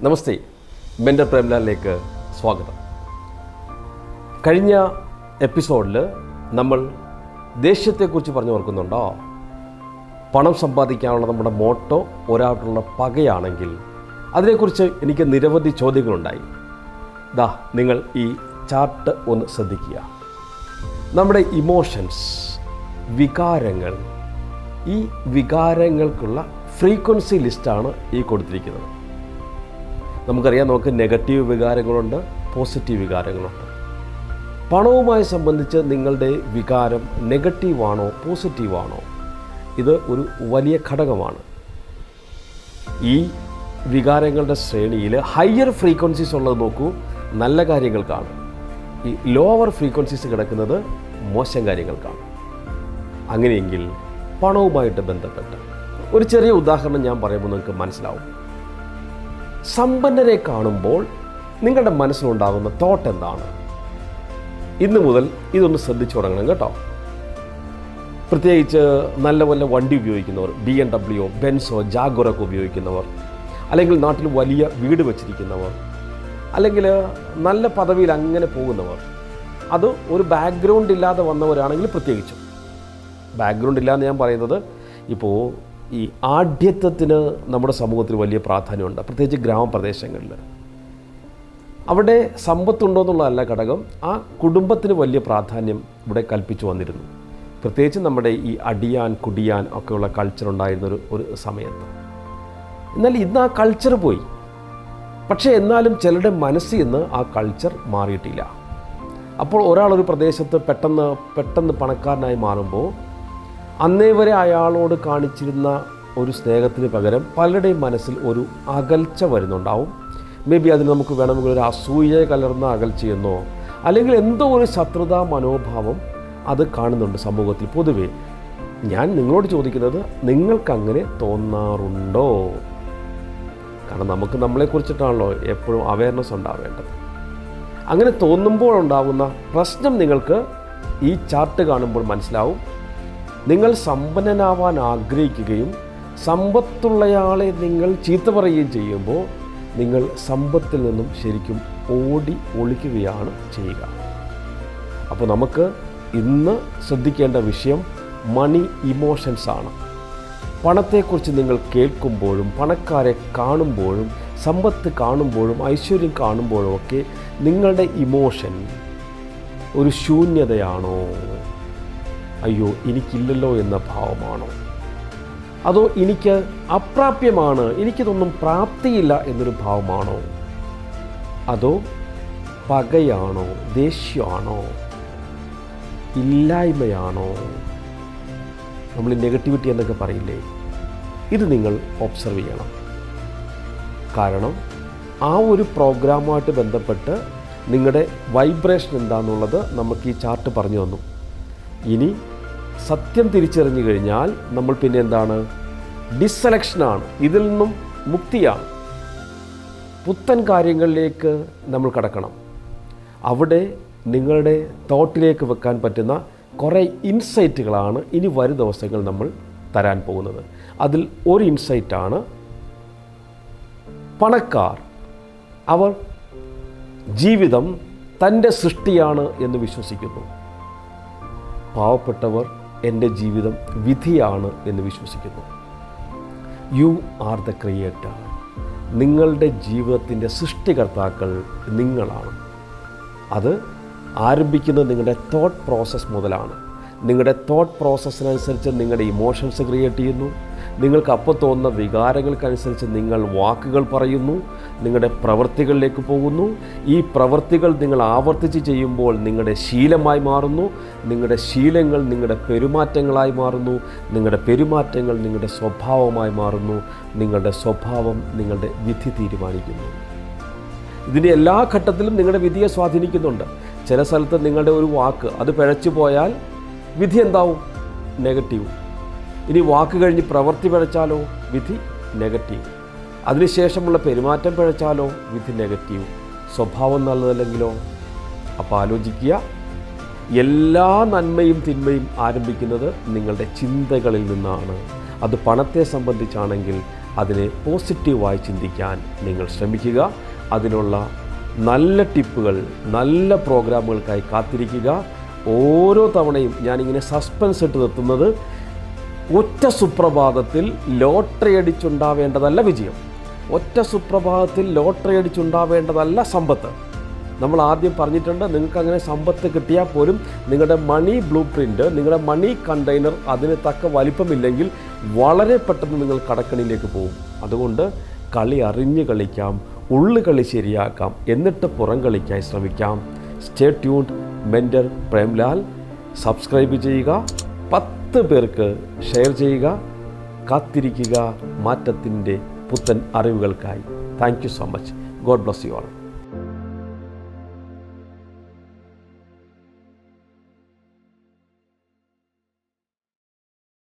നമസ്തേ, mentor പ്രേംലാലിലേക്ക് സ്വാഗതം. കഴിഞ്ഞ എപ്പിസോഡിൽ നമ്മൾ ദേഷ്യത്തെക്കുറിച്ച് പറഞ്ഞു ഓർക്കുന്നുണ്ടോ? പണം സമ്പാദിക്കാനുള്ള നമ്മുടെ മോട്ടോ ഒരാളുള്ള പകയാണെങ്കിൽ അതിനെക്കുറിച്ച് എനിക്ക് നിരവധി ചോദ്യങ്ങളുണ്ടായി. നിങ്ങൾ ഈ ചാർട്ട് ഒന്ന് ശ്രദ്ധിക്കുക. നമ്മുടെ ഇമോഷൻസ്, വികാരങ്ങൾ, ഈ വികാരങ്ങൾക്കുള്ള ഫ്രീക്വൻസി ലിസ്റ്റാണ് ഈ കൊടുത്തിരിക്കുന്നത്. നമുക്കറിയാം, നമുക്ക് നെഗറ്റീവ് വികാരങ്ങളുണ്ട്, പോസിറ്റീവ് വികാരങ്ങളുണ്ട്. പണവുമായി സംബന്ധിച്ച് നിങ്ങളുടെ വികാരം നെഗറ്റീവാണോ പോസിറ്റീവാണോ, ഇത് ഒരു വലിയ ഘടകമാണ്. ഈ വികാരങ്ങളുടെ ശ്രേണിയിൽ ഹയർ ഫ്രീക്വൻസീസ് ഉള്ളത് നോക്കൂ, നല്ല കാര്യങ്ങൾക്കാണ്. ഈ ലോവർ ഫ്രീക്വൻസീസ് കിടക്കുന്നത് മോശം കാര്യങ്ങൾക്കാണ്. അങ്ങനെയെങ്കിൽ പണവുമായിട്ട് ബന്ധപ്പെട്ട് ഒരു ചെറിയ ഉദാഹരണം ഞാൻ പറയുമ്പോൾ നിങ്ങൾക്ക് മനസ്സിലാവും. സമ്പന്നരെ കാണുമ്പോൾ നിങ്ങളുടെ മനസ്സിലുണ്ടാകുന്ന തോട്ട് എന്താണ്? ഇന്ന് മുതൽ ഇതൊന്ന് ശ്രദ്ധിച്ചു തുടങ്ങണം കേട്ടോ. പ്രത്യേകിച്ച് നല്ല വണ്ടി ഉപയോഗിക്കുന്നവർ, BMW, ബെൻസോ, ജാഗുറൊക്കെ ഉപയോഗിക്കുന്നവർ, അല്ലെങ്കിൽ നാട്ടിൽ വലിയ വീട് വച്ചിരിക്കുന്നവർ, അല്ലെങ്കിൽ നല്ല പദവിയിൽ അങ്ങനെ പോകുന്നവർ, അത് ഒരു ബാക്ക്ഗ്രൗണ്ട് ഇല്ലാതെ വന്നവരാണെങ്കിൽ പ്രത്യേകിച്ചും. ബാക്ക്ഗ്രൗണ്ട് ഇല്ലാന്ന് ഞാൻ പറയുന്നത്, ഇപ്പോൾ ഈ ആഢ്യത്വത്തിന് നമ്മുടെ സമൂഹത്തിൽ വലിയ പ്രാധാന്യമുണ്ട്, പ്രത്യേകിച്ച് ഗ്രാമപ്രദേശങ്ങളിൽ. അവിടെ സമ്പത്തുണ്ടോ എന്നുള്ളതല്ല ഘടകം, ആ കുടുംബത്തിന് വലിയ പ്രാധാന്യം ഇവിടെ കൽപ്പിച്ചു വന്നിരുന്നു. പ്രത്യേകിച്ച് നമ്മുടെ ഈ അടിയാൻ കുടിയാൻ ഒക്കെയുള്ള കൾച്ചർ ഉണ്ടായിരുന്ന ഒരു സമയത്ത്. എന്നാൽ ഇന്ന് ആ കൾച്ചർ പോയി. പക്ഷേ എന്നാലും ചിലരുടെ മനസ്സിൽ നിന്ന് ആ കൾച്ചർ മാറിയിട്ടില്ല. അപ്പോൾ ഒരാളൊരു പ്രദേശത്ത് പെട്ടെന്ന് പണക്കാരനായി മാറുമ്പോൾ അന്നേ വരെ അയാളോട് കാണിച്ചിരുന്ന ഒരു സ്നേഹത്തിന് പകരം പലരുടെയും മനസ്സിൽ ഒരു അകൽച്ച വരുന്നുണ്ടാവും. മേ ബി അതിന് നമുക്ക് വേണമെങ്കിൽ ഒരു അസൂയ കലർന്ന അകൽച്ചയെന്നോ അല്ലെങ്കിൽ എന്തോ ഒരു ശത്രുതാ മനോഭാവം അത് കാണുന്നുണ്ട് സമൂഹത്തിൽ പൊതുവേ. ഞാൻ നിങ്ങളോട് ചോദിക്കുന്നത്, നിങ്ങൾക്കങ്ങനെ തോന്നാറുണ്ടോ? കാരണം നമുക്ക് നമ്മളെക്കുറിച്ചിട്ടാണല്ലോ എപ്പോഴും അവയർനെസ് ഉണ്ടാവേണ്ടത്. അങ്ങനെ തോന്നുമ്പോഴുണ്ടാകുന്ന പ്രശ്നം നിങ്ങൾക്ക് ഈ ചാർട്ട് കാണുമ്പോൾ മനസ്സിലാവും. നിങ്ങൾ സമ്പന്നനാവാൻ ആഗ്രഹിക്കുകയും സമ്പത്തുള്ളയാളെ നിങ്ങൾ ചീത്ത പറയുകയും ചെയ്യുമ്പോൾ നിങ്ങൾ സമ്പത്തിൽ നിന്നും ശരിക്കും ഒളിക്കുകയാണ് ചെയ്യുക. അപ്പോൾ നമുക്ക് ഇന്ന് ശ്രദ്ധിക്കേണ്ട വിഷയം മണി ഇമോഷൻസ് ആണ്. പണത്തെക്കുറിച്ച് നിങ്ങൾ കേൾക്കുമ്പോഴും പണക്കാരെ കാണുമ്പോഴും സമ്പത്ത് കാണുമ്പോഴും ഐശ്വര്യം കാണുമ്പോഴും ഒക്കെ നിങ്ങളുടെ ഇമോഷൻ ഒരു ശൂന്യതയാണോ? അയ്യോ എനിക്കില്ലല്ലോ എന്ന ഭാവമാണോ? അതോ എനിക്ക് അപ്രാപ്യമാണ്, എനിക്കിതൊന്നും പ്രാപ്തിയില്ല എന്നൊരു ഭാവമാണോ? അതോ പകയാണോ, ദേഷ്യമാണോ, ഇല്ലായ്മയാണോ? നമ്മൾ നെഗറ്റിവിറ്റി എന്നൊക്കെ പറയില്ലേ, ഇത് നിങ്ങൾ ഒബ്സർവ് ചെയ്യണം. കാരണം ആ ഒരു പ്രോഗ്രാമുമായിട്ട് ബന്ധപ്പെട്ട് നിങ്ങളുടെ വൈബ്രേഷൻ എന്താണെന്നുള്ളത് നമുക്ക് ഈ ചാർട്ട് പറഞ്ഞു തന്നു. ഇനി സത്യം തിരിച്ചറിഞ്ഞു കഴിഞ്ഞാൽ നമ്മൾ പിന്നെ എന്താണ്? ഡിസ്സെലക്ഷനാണ്, ഇതിൽ നിന്നും മുക്തിയാണ്. പുത്തൻ കാര്യങ്ങളിലേക്ക് നമ്മൾ കടക്കണം. അവിടെ നിങ്ങളുടെ തോട്ടിലേക്ക് വെക്കാൻ പറ്റുന്ന കുറേ ഇൻസൈറ്റുകളാണ് ഇനി വരും ദിവസങ്ങൾ നമ്മൾ തരാൻ പോകുന്നത്. അതിൽ ഒരു ഇൻസൈറ്റാണ്, പണക്കാർ അവർ ജീവിതം തൻ്റെ സൃഷ്ടിയാണ് എന്ന് വിശ്വസിക്കുന്നു. പാവപ്പെട്ടവർ എൻ്റെ ജീവിതം വിധിയാണ് എന്ന് വിശ്വസിക്കുന്നു. You are the creator. നിങ്ങളുടെ ജീവിതത്തിൻ്റെ സൃഷ്ടികർത്താക്കൾ നിങ്ങളാണ്. അത് ആരംഭിക്കുന്നത് നിങ്ങളുടെ തോട്ട് പ്രോസസ്സ് മുതലാണ്. നിങ്ങളുടെ തോട്ട് പ്രോസസ്സിനനുസരിച്ച് നിങ്ങളുടെ ഇമോഷൻസ് ക്രിയേറ്റ് ചെയ്യുന്നു. നിങ്ങൾക്ക് അപ്പോൾ തോന്നുന്ന വികാരങ്ങൾക്കനുസരിച്ച് നിങ്ങൾ വാക്കുകൾ പറയുന്നു, നിങ്ങളുടെ പ്രവൃത്തികളിലേക്ക് പോകുന്നു. ഈ പ്രവൃത്തികൾ നിങ്ങൾ ആവർത്തിച്ച് ചെയ്യുമ്പോൾ നിങ്ങളുടെ ശീലമായി മാറുന്നു. നിങ്ങളുടെ ശീലങ്ങൾ നിങ്ങളുടെ പെരുമാറ്റങ്ങളായി മാറുന്നു. നിങ്ങളുടെ പെരുമാറ്റങ്ങൾ നിങ്ങളുടെ സ്വഭാവമായി മാറുന്നു. നിങ്ങളുടെ സ്വഭാവം നിങ്ങളുടെ വിധി തീരുമാനിക്കുന്നു. ഇതിൻ്റെ എല്ലാ ഘട്ടത്തിലും നിങ്ങളുടെ വിധിയെ സ്വാധീനിക്കുന്നുണ്ട്. ചില സ്ഥലത്ത് നിങ്ങളുടെ ഒരു വാക്ക് അത് പിഴച്ചു പോയാൽ വിധി എന്താവും? നെഗറ്റീവ്. ഇനി വാക്ക് കഴിഞ്ഞ് പ്രവൃത്തി പിഴച്ചാലോ വിധി നെഗറ്റീവ്. അതിനുശേഷമുള്ള പെരുമാറ്റം പിഴച്ചാലോ വിധി നെഗറ്റീവ്. സ്വഭാവം നല്ലതല്ലെങ്കിലോ? അപ്പോൾ ആലോചിക്കുക, എല്ലാ നന്മയും തിന്മയും ആരംഭിക്കുന്നത് നിങ്ങളുടെ ചിന്തകളിൽ നിന്നാണ്. അത് പണത്തെ സംബന്ധിച്ചാണെങ്കിൽ അതിനെ പോസിറ്റീവായി ചിന്തിക്കാൻ നിങ്ങൾ ശ്രമിക്കുക. അതിനുള്ള നല്ല ടിപ്പുകൾ, നല്ല പ്രോഗ്രാമുകൾക്കായി കാത്തിരിക്കുക. ഓരോ തവണയും ഞാനിങ്ങനെ സസ്പെൻസ് ഇട്ട് നിർത്തുന്നത്, ഒറ്റ സുപ്രഭാതത്തിൽ ലോട്ടറി അടിച്ചുണ്ടാവേണ്ടതല്ല വിജയം, ഒറ്റ സുപ്രഭാതത്തിൽ ലോട്ടറി അടിച്ചുണ്ടാവേണ്ടതല്ല സമ്പത്ത്. നമ്മൾ ആദ്യം പറഞ്ഞിട്ടുണ്ട്, നിങ്ങൾക്ക് അങ്ങനെ സമ്പത്ത് കിട്ടിയാൽ പോലും നിങ്ങളുടെ മണി ബ്ലൂ പ്രിൻ്റ്, നിങ്ങളുടെ മണി കണ്ടെയ്നർ അതിന് തക്ക വലിപ്പമില്ലെങ്കിൽ വളരെ പെട്ടെന്ന് നിങ്ങൾ കടക്കണിയിലേക്ക് പോകും. അതുകൊണ്ട് കളി അറിഞ്ഞ് കളിക്കാം, ഉള്ളുകളി ശരിയാക്കാം, എന്നിട്ട് പുറം കളിക്കായി ശ്രമിക്കാം. Stay tuned. Mentor Premlal. Subscribe ചെയ്യുക, 10 പേർക്ക് ഷെയർ ചെയ്യുക. കാത്തിരിക്കുക മാറ്റത്തിൻ്റെ പുത്തൻ അറിവുകൾക്കായി. Thank you so much. God bless you all.